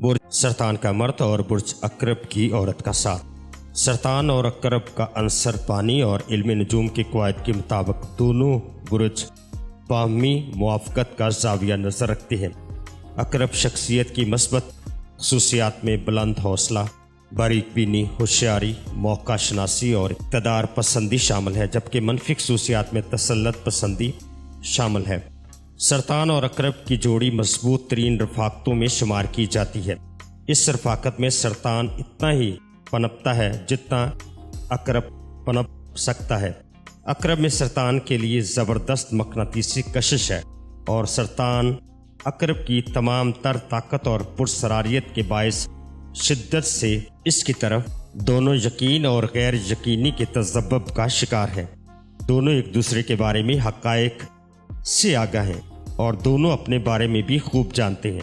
बुर्ज सरतान का मर्द और बुर्ज अकरब की औरत का साथ। सरतान और अकरब का अंसर पानी और इल्म नजूम के कवायद के मुताबिक दोनों बुर्ज बाहमी मुआफ़क़त का ज़ाविया नज़र रखते हैं। अकरब शख्सियत की मस्बत खसूसियात में बुलंद हौसला, बारीक बीनी, होशियारी, मौका शनासी और इक़्तिदार पसंदी शामिल है, जबकि मनफी खसूसियात में तसल्लुत पसंदी शामिल है। सरतान और अकरब की जोड़ी मजबूत तरीन रफ़ाक़तों में शुमार की जाती है। इस रफ़ाक़त में सरतान इतना ही पनपता है जितना अकरब पनप सकता है। अकरब में सरतान के लिए ज़बरदस्त मकनातीसी कशिश है और सरतान अकरब की तमाम तर ताकत और पुरसरारियत के बायस शिद्दत से इसकी तरफ दोनों यकीन और गैर यकीनी के तज़ब्बुब का शिकार हैं। दोनों एक दूसरे के बारे में हक़ाइक़ से आगाह हैं और दोनों अपने बारे में भी खूब जानते हैं।